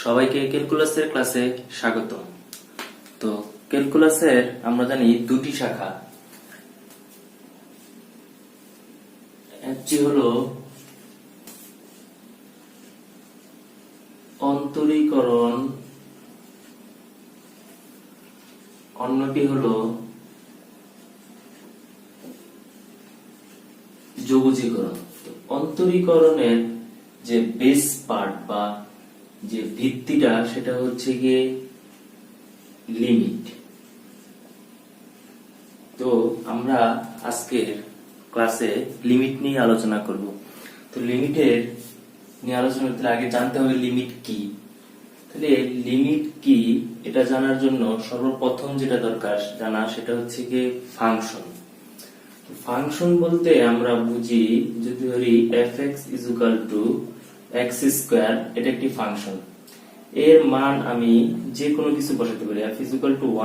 সবাইকে ক্যালকুলাসের ক্লাসে স্বাগত। তো ক্যালকুলাসের আমরা জানি দুটি শাখা, একটি হলো অন্তরীকরণ, অন্যটি হলো যৌগীকরণ। অন্তরীকরণের যে বেস পার্ট বা যে ভিত্তিটা সেটা হচ্ছে গিয়ে লিমিট। তো আমরা আজকের ক্লাসে লিমিট নিয়ে আলোচনা করব। তো লিমিটের নিয়ে আলোচনা করতে আগে জানতে হবে লিমিট কি। তাহলে লিমিট কি এটা জানার জন্য সর্বপ্রথম যেটা দরকার জানা সেটা হচ্ছে গিয়ে ফাংশন। ফাংশন বলতে আমরা বুঝি, যদি ধরি fx = x স্কয়ার, এটা একটি ফাংশন। এর মান আমি যে কোনো কিছু বসাতে পারি। f =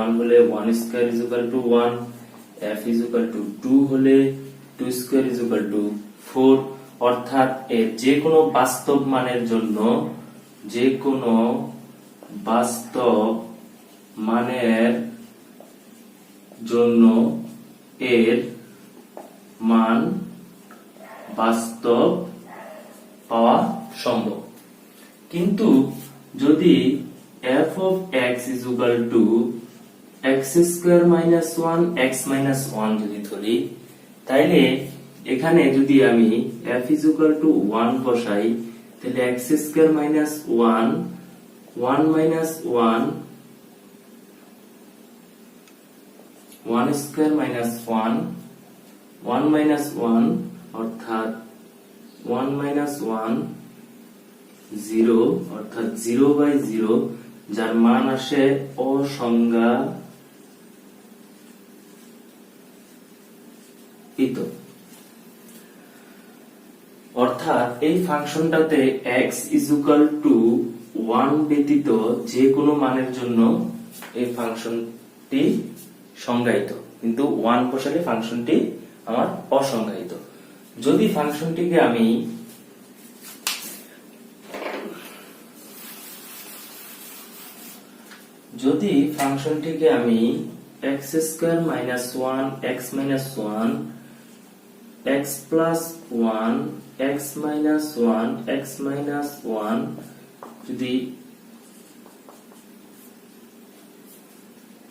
1 হলে 1 স্কয়ার = 1, f = 2 হলে 2 স্কয়ার = 4। অর্থাৎ এর যে কোনো বাস্তব মানের জন্য, যে কোনো বাস্তব মানের জন্য এর মান বাস্তব পাওয়া সম্ভব। কিন্তু যদি f of x = x square minus 1 x minus 1 যদি ধরি, তাইলে এখানে যদি আমি f = 1 বসাই, তাহলে x square minus 1 1 minus 1 1 square minus 1 1 minus 1 অর্থাৎ 1 মাইনাস 1 0 অর্থাৎ 0/0, যার মান আসে অসংজ্ঞায়িত। অর্থাৎ এই ফাংশনটাতে x = 1 ব্যতীত যে কোনো মানের জন্য এই ফাংশনটি সংজ্ঞায়িত, কিন্তু 1 বসালে ফাংশনটি আমার অসংজ্ঞায়িত। যদি ফাংশনটিকে আমি x square minus 1 x minus 1 x plus 1 x minus 1 x minus 1 যদি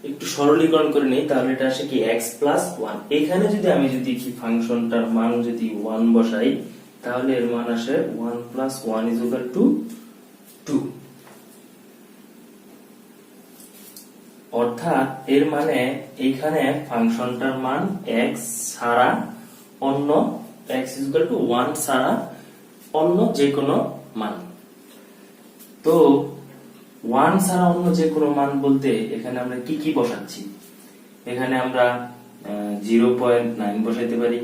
একটু সরলীকরণ করে নেই, তাহলে এটা আসে কি x প্লাস 1। এখানে যদি আমি কি ফাংশনটার মান যদি 1 বসাই, তাহলে এর মান আসে 1 প্লাস 1 = 2। অর্থাৎ এর মানে এইখানে ফাংশনটার মান x ছাড়া অন্য, x = 1 ছাড়া অন্য যে কোনো মান। তো 1 ছাড়া অন্য যে কোনো মান বলতে এখানে আমরা কি কি বসাচ্ছি? এখানে আমরা 0.9 বসাইতে পারি,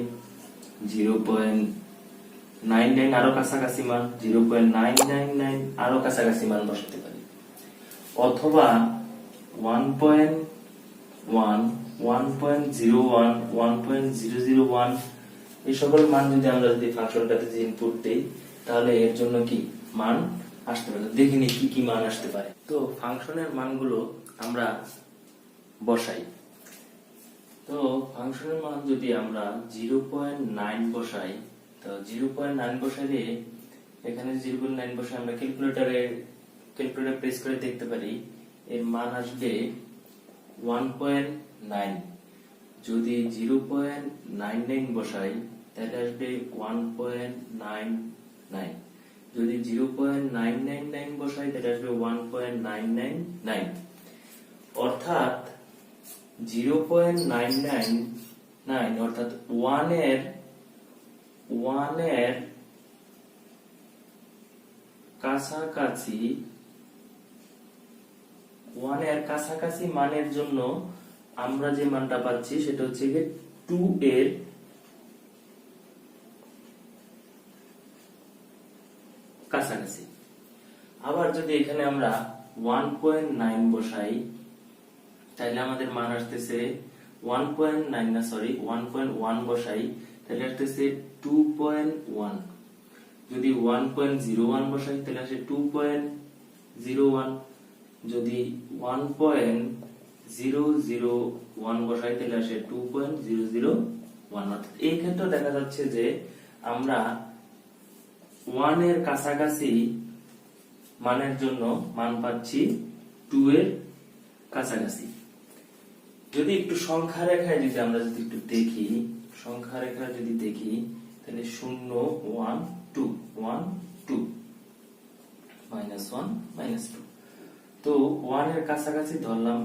0.99 আরো কাছাকাছি মান, 0.999 আরো কাছাকাছি মান বসাতে পারি, অথবা 1.1 1.01 1.001 এই সকল মান যদি আমরা ফাংশনটাতে ইনপুট দেই, তাহলে এর জন্য কি মান আসতে পারে। দেখিনি কি কি মান আসতে পারে। তো ফাংশনের মানগুলো আমরা বসাই। তো ফাংশনের মান যদি আমরা 0.9 বসাই, তো 0.9 বসাইলে এখানে 0.9 বসাই আমরা ক্যালকুলেটর প্রেস করে দেখতে পারি এর মান আসবে 1.9। যদি 0.99 বসাই, তাহলে আসবে 1.99। যদি 0.999 বসাই, তাহলে আসবে 1.999। অর্থাৎ 0.999 অর্থাৎ 1 এর কাছাকাছি মানের জন্য আমরা যে মানটা পাচ্ছি সেটা হচ্ছে 2 এর কাছাকাছি। আবার যদি এখানে আমরা 1.9 বসাই, তাহলে আমাদের মান আসতেছে 1.1 বসাই, তাহলে আসতেছে 2.1। যদি 1.01 বসাই, তাহলে আসে 2.01 0.01 যদি 1.001 বসাই তাহলে আসে 2.001। অর্থাৎ এই ক্ষেত্রে দেখা যাচ্ছে যে আমরা 1 এর কাছাকাছি মানের জন্য মান পাচ্ছি 2 এর কাছাকাছি। যদি একটু সংখ্যা রেখায় যদি আমরা যদি একটু দেখি, সংখ্যা রেখায় যদি দেখি তাহলে 0 1 2 1 2 -1 -2। তো 1 এর কাছাকাছি ধরলাম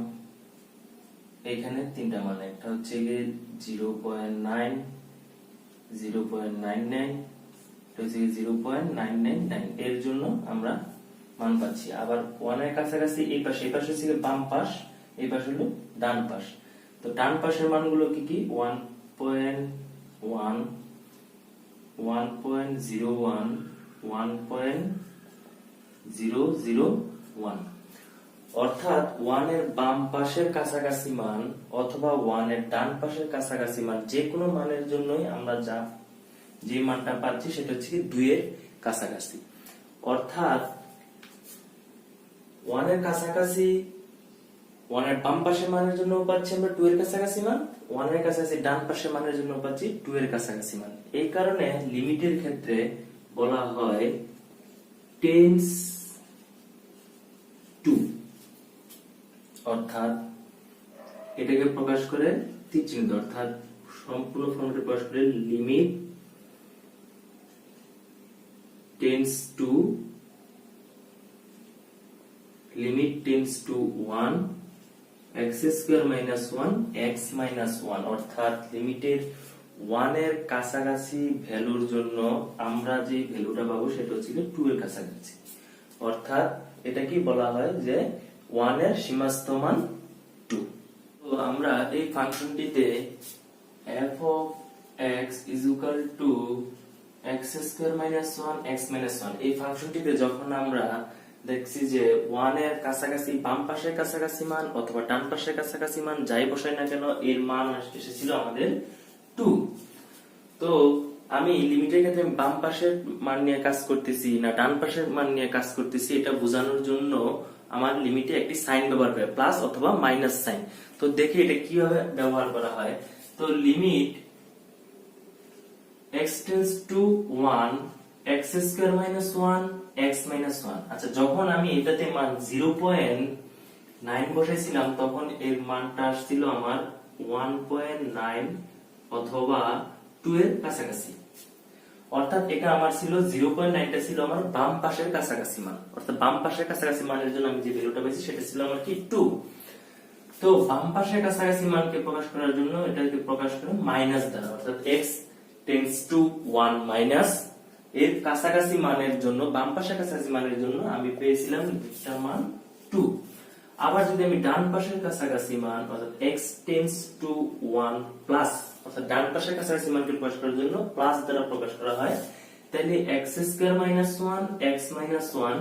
এখানে তিনটা মান, একটা হচ্ছে গিয়ে 0.9 0.99, এটা হচ্ছে 0.999। এর জন্য আমরা মান পাচ্ছি। আবার 1 এর কাছাকাছি এই পাশে হচ্ছে বাম পাশ, এই পাশ হলো ডান পাশ। তো ডান পাশের মানগুলো কি কি? 1.1 1.01 1.001। অর্থাৎ 1 এর বাম পাশের কাছাকাছি মান অথবা 1 এর ডান পাশের কাছাকাছি মান যে কোনো মানের জন্যই আমরা যে মানটা পাচ্ছি সেটা হচ্ছে 2 এর কাছাকাছি। অর্থাৎ 1 এর কাছাকাছি 1 এর বাম পাশের মানের জন্য পাচ্ছি আমরা 2 এর কাছাকাছি মান, 1 এর কাছাকাছি ডান পাশের মানের জন্য পাচ্ছি 2 এর কাছাকাছি মান। এই কারণে লিমিটের ক্ষেত্রে বলা হয় টেন্ডস টু, অর্থাৎ এটাকে প্রকাশ করে তীর চিহ্ন, অর্থাৎ সম্পূর্ণ ফর্মটা প্রকাশ করে limit tends to 1 x square minus 1 x minus 1। অর্থাৎ লিমিটের 1 এর কাছাকাছি ভ্যালুর জন্য আমরা যে ভ্যালুটা পাবো সেটা হচ্ছে 2 এর কাছাকাছি। অর্থাৎ এটা কি বলা হয় যে 1 এর সীমাস্থ মান 2। তো আমরা এই ফাংশনটিতে f of x is equal to x square minus 1 x minus 1 এই ফাংশনটিতে যখন আমরা দেখছি যে 1 এর কাছাকাছি বাম পাশের কাছাকাছি মান অথবা ডান পাশের কাছাকাছি মান যাই বসাই না কেন এর মান এসেছিল আমাদের 2। তো আমি লিমিটের ক্ষেত্রে বাম পাশের মান নিয়ে কাজ করতেছি না ডান পাশের মান নিয়ে কাজ করতেছি এটা বোঝানোর জন্য আমার লিমিটে একটি সাইন ব্যবহার করে, প্লাস অথবা মাইনাস সাইন। তো দেখি এটা কিভাবে ব্যবহার করা হয়। তো limit x tends to 1 x square minus 1 x minus 1। আচ্ছা, যখন আমি এটাতে মান 0.9 বসাইছিলাম তখন এর মানটা আসছিল আমার 1.9 অথবা 2 এর কাছাকাছি। অর্থাৎ এটা আমার ছিল 0.9টা ছিল আমার বাম পাশের কাছাকাছি মান। অর্থাৎ বাম পাশের কাছাকাছি মানের জন্য আমি যে ভ্যালুটা পেয়েছি সেটা ছিল আমার কি 2। তো বাম পাশের কাছাকাছি মানকে প্রকাশ করার জন্য এটাকে প্রকাশ করে মাইনাস দ্বারা, অর্থাৎ x টেন্ডস টু 1 মাইনাস এর কাছাকাছি মানের জন্য বাম পাশের কাছাকাছি মানের জন্য আমি পেয়েছিলাম এটার মান 2। আবার যদি আমি ডান পাশের কাছাকাছি মান অর্থাৎ x টেন্ডস টু 1 প্লাস, অর্থাৎ ডান পাশের কাছাকাছি মানকে প্রকাশ করার জন্য প্লাস দ্বারা প্রকাশ করা হয়, তাহলে x square minus 1 x minus 1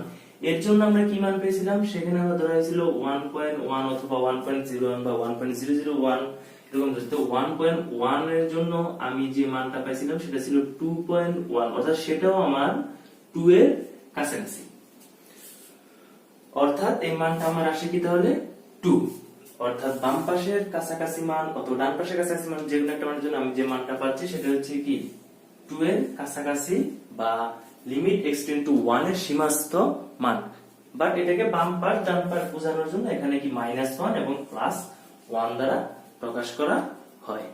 এর জন্য আমরা কি মান পেয়েছিলাম? সেখানে আমরা ধরা হয়েছিল 1.1 অথবা 1.01 বা 1.001 এরকম। তো 1.1 এর জন্য আমি যে মানটা পাইছিলাম সেটা ছিল 2.1, অর্থাৎ সেটাও আমার 2 এর কাছাকাছি। অর্থাৎ এই মানটা আমার আসে কি তাহলে 2। অর্থাৎ বাম পাশের কাছাকাছি মান অথবা ডান পাশের কাছাকাছি মান যে কোনো একটা মানের জন্য আমি যে মানটা পাচ্ছি সেটা হচ্ছে কি 2 এর কাছাকাছি বা লিমিট x টেন্ড টু 1 এর সীমাস্থ মান। বাট এটাকে বাম পাশ ডান পাশ বোঝানোর জন্য এখানে কি -1 এবং +1 দ্বারা প্রকাশ করা হয়।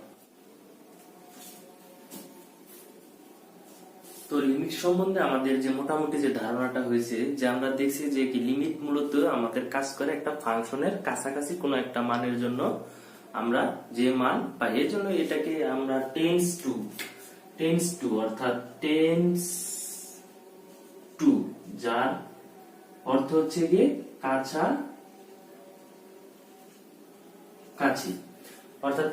তো লিমিট সম্বন্ধে আমাদের যে মোটামুটি যে ধারণাটা হয়েছে যে আমরা দেখছি যে কি লিমিট মূলত আমাদের কাজ করে একটা ফাংশনের কাছাকাছি কোনো একটা মানের জন্য আমরা যে মান পাই, এর জন্য এটাকে আমরা টেন্ডস টু অর্থাৎ টেন্ডস টু যার অর্থ হচ্ছে গিয়ে কাছাকাছি, অর্থাৎ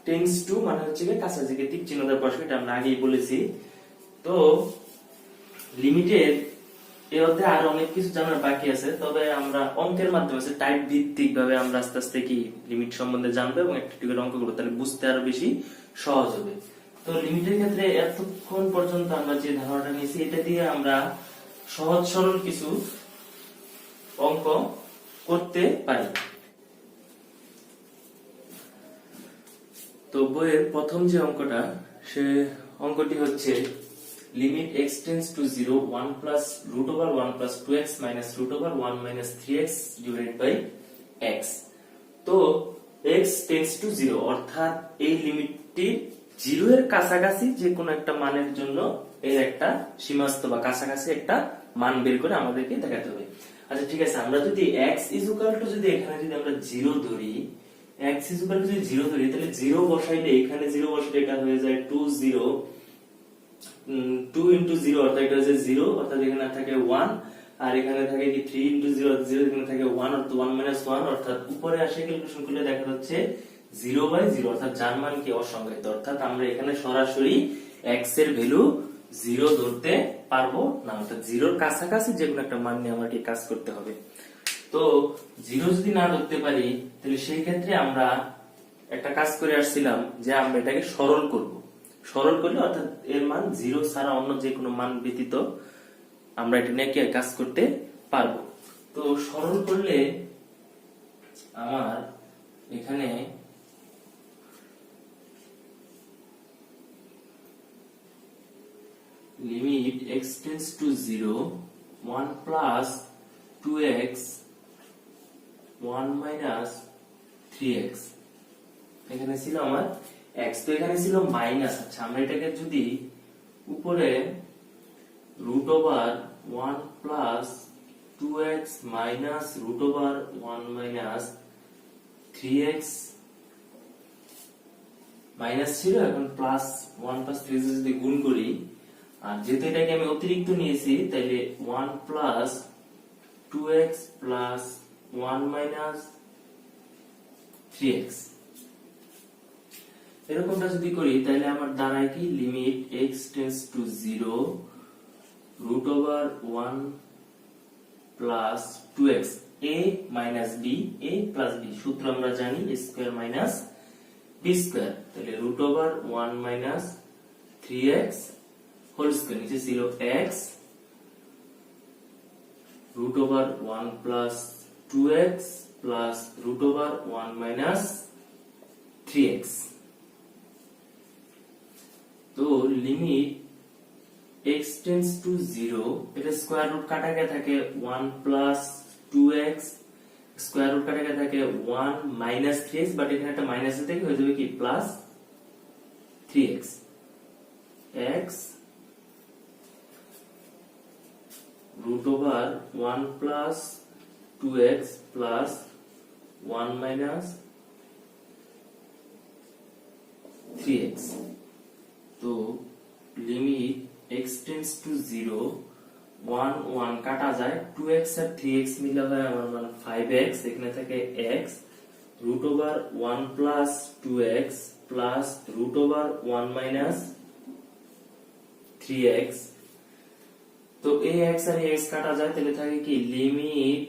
টেন্ডস টু মানে হচ্ছে গিয়ে কাছাকাছি, তীর চিহ্ন দ্বারা প্রকাশ করে, এটা আমরা আগেই বলেছি। তো লিমিটের এই অধ্যায়ে আরো অনেক কিছু জানার বাকি আছে, তবে আমরা অঙ্কের মাধ্যমে টাইপ ভিত্তিক ভাবে আমরা আস্তে আস্তে কি লিমিট সম্বন্ধে জানবো এবং একটা টিকের অঙ্ক করবো, তাহলে বুঝতে আরো বেশি সহজ হবে। তো লিমিটের ক্ষেত্রে এতক্ষণ পর্যন্ত আমরা যে ধারণাটা নিয়েছি এটা দিয়ে আমরা সহজ সরল কিছু অঙ্ক অঙ্ক করতে পারি। তো বইয়ের প্রথম যে অঙ্কটা, সে অঙ্কটি হচ্ছে limit x tends to 0 1 plus root over 1 plus 2x minus root over 1 minus 3x divided by x। তো x টেন্ডস টু 0 অর্থাৎ এই লিমিটটি 0 এর কাছাকাছি যে কোনো একটা মানের জন্য এর একটা সীমাস্থ বা কাছাকাছি একটা মান বের করে আমাদেরকে দেখাতে হবে। আচ্ছা ঠিক আছে, আমরা যদি x ইজ ইকুয়াল টু যদি এখানে যদি আমরা 0 ধরি, x ইজ ইকুয়াল টু যদি 0 ধরি, তাহলে 0 বসাইলে এখানে 0 বসাইলে এটা হয়ে যায় 2 0 2 ইনটু 0 অর্থাৎ এটা হচ্ছে 0 অর্থাৎ এখানে থাকে 1 আর এখানে থাকে কি 3 ইনটু 0 0 এখানে থাকে 1 অর্থাৎ 1 মাইনাস 1 অর্থাৎ উপরে আসে ক্যালকুলেশন করলে দেখা যাচ্ছে 0/0 অর্থাৎ যার মান কি অসংজ্ঞায়িত। অর্থাৎ আমরা এখানে সরাসরি x এর ভ্যালু 0 ধরতে পারবো না, অর্থাৎ 0 এর কাছাকাছি যে কোনো একটা মান নিয়ে আমাকে কাজ করতে হবে। তো 0 যদি না ধরতে পারি তাহলে সেই ক্ষেত্রে আমরা একটা কাজ করে আসছিলাম যে আমরা এটাকে সরল করব। সরল করলে অর্থাৎ এর মান 0 ছাড়া অন্য যে কোনো মান ব্যতীত আমরা এটা নিয়ে কাজ করতে পারবো। তো সরল করলে আমার এখানে limit x tends to 0 1 plus 2x 1 minus 3x, এখানে ছিল আমার x, তো এখানে ছিল মাইনাস। আচ্ছা আমরা এটাকে যদি উপরে root over 1 plus 2x minus root over 1 minus 3x minus ছিল, এখন প্লাস 1 প্লাস 3 যদি গুণ করি, আর যেহেতু এটাকে আমি অতিরিক্ত নিয়েছি তাইলে 1 plus 2x plus 1 minus 3x এরকমটা যদি করি তাহলে আমার দাঁড়ায় কি limit x tends to 0 root over 1 plus 2x a minus b, a plus b সূত্র আমরা জানি a square minus b square, তাহলে root over 1 minus 3x whole square, নিচে ছিল x root over 1 plus 2x plus root over 1 minus 3x। তো limit x tends to 0, এটা square root কাটা গিয়ে থাকে 1 প্লাস 2x, স্কয়ার রুট কাটা গিয়ে থাকে 1 মাইনাস 3x, বাট এখানে একটা মাইনাস থেকে হয়ে যাবে কি plus 3x, x root over 1 plus 2x plus 1 minus 3x। তো লিমিট x টেন্ডস টু 0 1 1 কাটা যায়, 2x আর 3x মিলে হয় আমার মান 5x, এখানে থাকে x root over 1 plus 2x plus root over 1 minus 3x। তো এই x আর এই x কাটা যায়, তাহলে থাকে কি লিমিট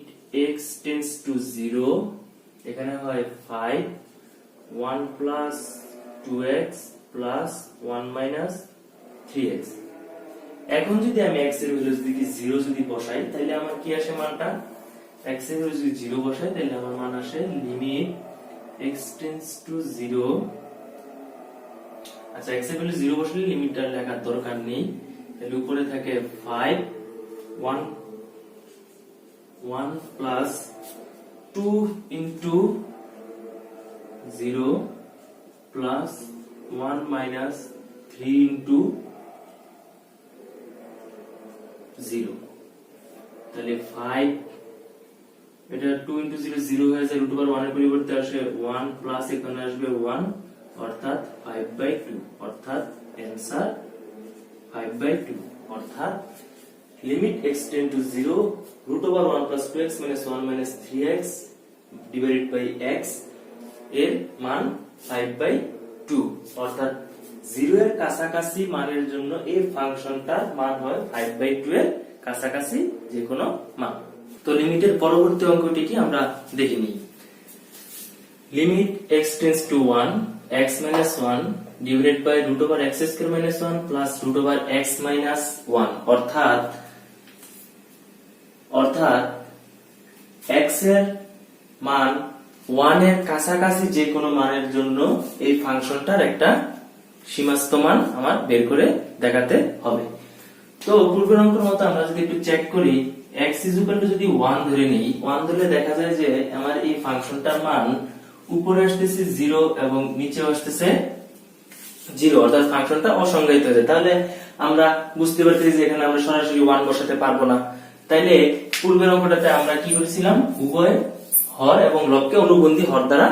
x টেন্ডস টু 0, এখানে হয় 5 1 plus 2x plus 1 minus 3x। এখন যদি আমি x এর ভ্যালু যদি 0 যদি বসাই তাহলে আমার কি আসে মানটা, x এর ভ্যালু যদি 0 বসাই তাহলে আমার মান আসে লিমিট x টেন্ডস টু 0। আচ্ছা x এর ভ্যালু 0 বসালে লিমিটটা লেখার দরকার নেই, তাহলে উপরে থাকে 5 1 plus 2 into 0 plus 1 minus 3 into 0, তাহলে 5 এটা 2 ইনটু 0 0 হয়ে যায়, রুট ওভার 1 এর পরিবর্তে আসে 1 প্লাস এখানে আসবে 1 অর্থাৎ 5/2, অর্থাৎ आंसर 5/2, অর্থাৎ limit x tend to 0 root over 1 plus 2x minus 1 minus 3x divided by x এর মান 5/2, অর্থাৎ 0 এর কাছাকাছি মানের জন্য এই ফাংশনটার মান হয় 5/2 এর কাছাকাছি যে কোনো মান। তো লিমিটের পরবর্তী অঙ্কটি কি আমরা দেখে নিই। Limit x tends to 1 x minus 1 divided by root over x square minus 1 plus root over x minus 1, অর্থাৎ এর মান 1 এর কাছাকাছি যে কোনো মানের জন্য এই ফাংশনটার একটা সীমাস্থ মান আমার বের করে দেখাতে হবে। তো পূর্বের অঙ্কের মতো আমরা যদি একটু চেক করি, x যদি 1 ধরে নিই, 1 ধরে দেখা যায় যে আমার এই ফাংশনটার মান উপরে আসতেছে 0 এবং নিচে আসতেছে 0, অর্থাৎ ফাংশনটা অসংজ্ঞায়িত হয়ে যায়। তাহলে আমরা বুঝতে পারতেছি যে এখানে আমরা সরাসরি 1 বসাতে পারবো না। তাইলে পূর্বের অঙ্কটাতে আমরা কি করেছিলাম, উভয় হর এবং লবকে অনুবন্ধী হর দ্বারা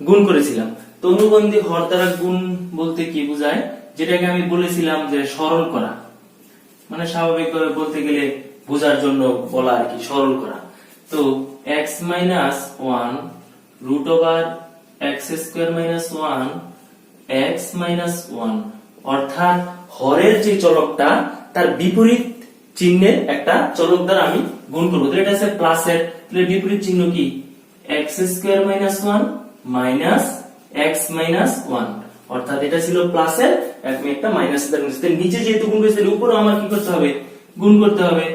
গুণ করেছিলাম। তো অনুবন্ধী হর দ্বারা গুণ বলতে কি বোঝায়, যেটাকে আমি বলেছিলাম যে সরল করা, মানে স্বাভাবিকভাবে বলতে গেলে বোঝার জন্য বলা আর কি, সরল করা। তো x minus 1 root over x square minus 1 x minus 1, অর্থাৎ হরের যে চলকটা তার বিপরীত চিহ্নের একটা চলক দ্বারা আমি গুণ করবো। তো এটা আছে প্লাসের, তাহলে বিপরীত চিহ্ন কি, x square minus 1 minus x minus 1, অর্থাৎ এটা ছিল প্লাসের, আমি একটা মাইনাস দ্বারা গুণ করছি। নিচে যেহেতু গুণ করেছি উপরে আমার কি করতে হবে, গুণ করতে হবে।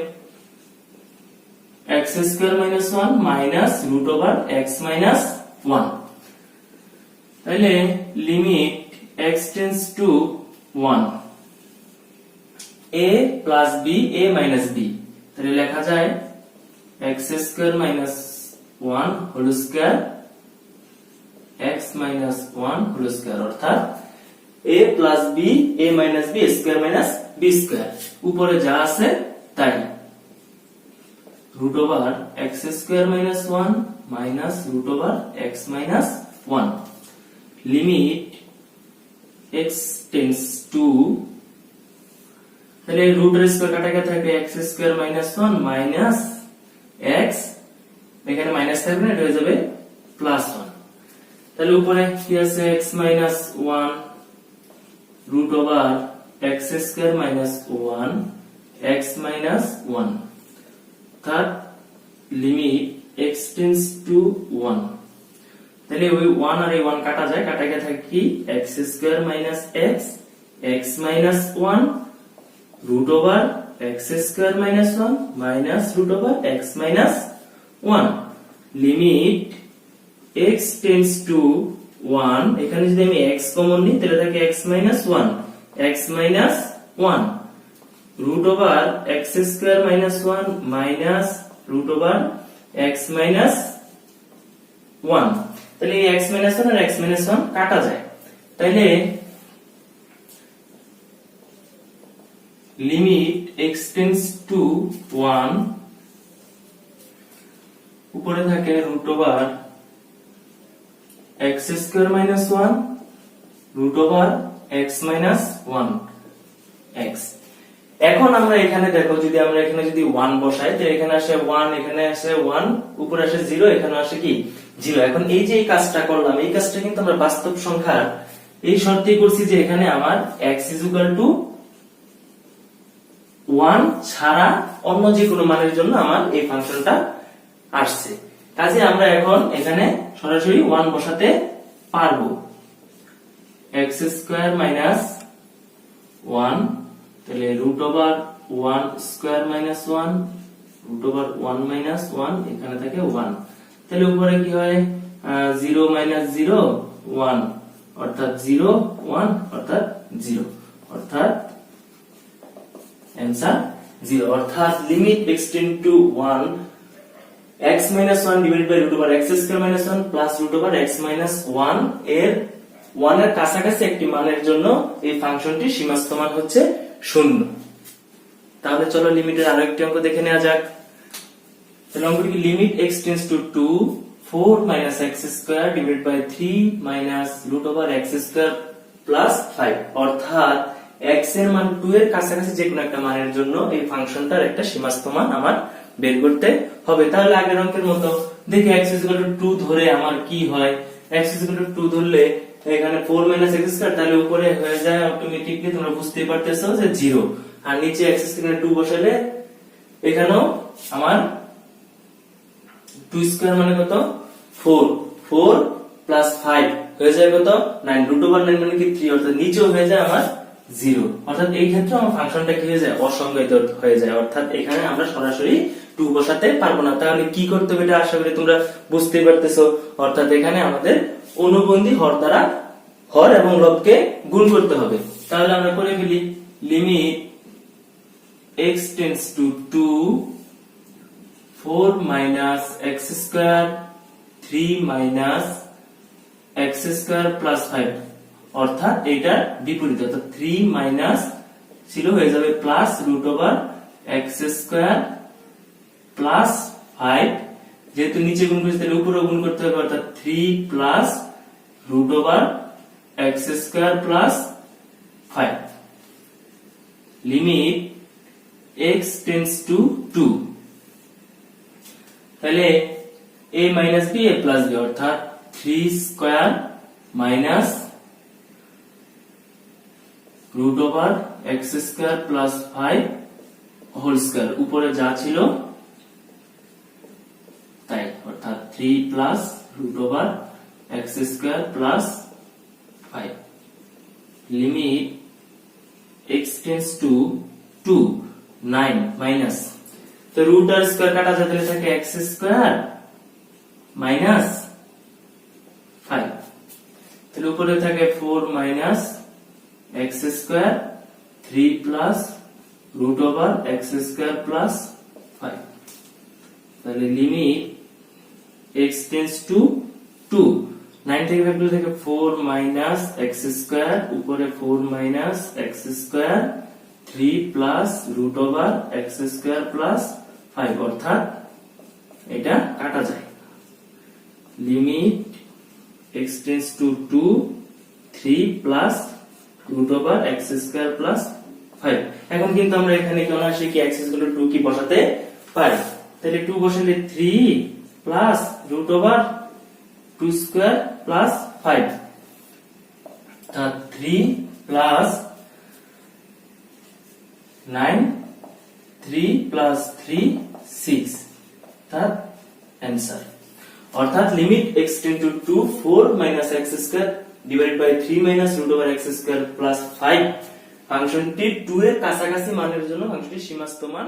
x square minus 1 minus root over x minus 1, তাহলে limit x tends to 1 a plus b a minus b, তাহলে লেখা যায় x square minus 1 whole square x minus 1 whole square, অর্থাৎ a plus b a minus b square minus b square, উপরে যা আছে তাই, root over x square minus 1 minus root over x minus 1, limit x tends two, তাহলে root এর square কাটাকে থাকে x square minus 1 minus x, এখানে minus থাকবে না, এটা হয়ে যাবে প্লাস 1, তাহলে উপরে কি আছে x minus 1 root over x square minus 1 x minus 1, অর্থাৎ লিমিট x টেন্ডস টু 1, তাহলে ওই 1 আর এই 1 কাটা যায়, কাটাকে থাকে কি x square minus x x minus 1 root over x square minus 1 minus root over x minus 1, limit x tends to 1, এখানে যদি আমি x কমন নিই তাহলে থাকে x minus 1 x minus 1 root over x square minus 1 minus root over x minus 1, তাহলে এই x minus 1 আর x minus 1 কাটা যায়, তাইলে লিমিট x টেন্ডস টু 1, উপরে থাকে root over x square minus 1 root over x minus 1 x। এখন আমরা এখানে দেখো, যদি আমরা এখানে যদি 1 বসাই, তো এখানে আসে 1, এখানে আসে 1, উপরে আসে 0, এখানে আসে কি 0। এখন এই যে এই কাজটা করলাম, এই কাজটা কিন্তু আমরা বাস্তব সংখ্যার এই শর্তেই করছি যে এখানে আমার x ইকুয়াল টু 1 ছাড়া অন্য যে কোনো মানের জন্য আমার এই ফাংশনটা আসছে। কাজে আমরা এখন এখানে সরাসরি 1 বসাতে পারবো। x স্কয়ার মাইনাস 1, তাহলে root over 1 square minus 1 root over 1 minus 1, এখানে থাকে 1, তাহলে উপরে কি হয় 0 মাইনাস 0 1, অর্থাৎ 0 1 অর্থাৎ 0, অর্থাৎ आंसर 0, অর্থাৎ limit x tend two 1 x minus 1 divided by root over x square minus 1 plus root over x minus 1 এর 1 এর কাছাকাছি একটি মানের জন্য এই ফাংশনটির সীমাস্থ মান হচ্ছে 0। তাহলে চলো লিমিটের আরেকটি অঙ্ক দেখে নেওয়া যাক। তাহলে অঙ্কটি কি, limit x tends to 2 4 minus x square divided by 3 minus root over x square plus 5, অর্থাৎ x এর মান 2 এর কাছাকাছি যে কোনো একটা মানের জন্য এই ফাংশনটার একটা সীমাস্থ মান আমার বের করতে হবে। তাহলে আগের অঙ্কের মতো দেখি x = 2 ধরে আমার কি হয়, x = 2 ধরলে এখানে 4 - x স্কয়ার, তাহলে উপরে হয়ে যায় অটোমেটিকলি, তোমরা বুঝতেই পারতেছো যে 0, আর নিচে x স্কয়ার 2 বসালে এখানেও আমার 2 স্কয়ার মানে কত 4 4 প্লাস 5 হয়ে যায় কত 9, √9 মানে কি 3, অর্থাৎ নিচেও হয়ে যায় আমার 0, অর্থাৎ এই ক্ষেত্রে আমার ফাংশনটা কি হয়ে যায়, অসংজ্ঞায়িত হয়ে যায়। অর্থাৎ এখানে আমরা সরাসরি 2 বসাতে পারবো না। তাহলে কি করতে হবে এটা আশা করি তোমরা বুঝতেই পারতেছো। অর্থাৎ এখানে আমাদের অনুবন্ধী হর দ্বারা হর এবং লবকে গুণ করতে হবে। তাহলে আমরা করে ফেলি limit x tends to 2 4 minus x square 3 minus x square plus 5, অর্থাৎ এইটার বিপরীত, অর্থাৎ 3 মাইনাস ছিল হয়ে যাবে plus root over x square plus 5, যেহেতু নিচে গুণ করেছি তাহলে উপরে গুণ করতে হবে, অর্থাৎ 3 plus root over x square plus 5 limit x tends to 2। তাহলে a minus b a plus b, অর্থাৎ 3 square minus root over x square plus 5 whole square, উপরে যা ছিল তাই, অর্থাৎ 3 plus root over x square plus 5 limit x tends to 2 9 minus, তো root আর square কাটা যায় তাহলে থাকে x স্কয়ার মাইনাস 5, তাহলে উপরে থাকে 4 minus x square 3 plus root over x square plus 5, তাহলে লিমিট x টেন্ডস টু 2 9 থেকে ভাগ করলে থাকে 4 মাইনাস x স্কয়ার, উপরে 4 minus x square 3 plus root over x square plus 5, অর্থাৎ এটা কাটা যায়। Limit x tends to 2 3 plus root over x square plus 5। এখন কিন্তু আমরা এখানে কি অনায়াসে কি x ইকুয়াল টু 2 কি বসাতে পারি। তাহলে 2 বসালে 3 plus root over 2 square plus 5, অর্থাৎ 3 প্লাস 9 3 প্লাস 3 6, তার आंसर। অর্থাৎ limit x tend to 4 minus x square divided by 3 minus root over x square plus 5 ফাংশনটি 2 এর কাছাকাছি মানের জন্য ফাংশনটির সীমাস্ত মান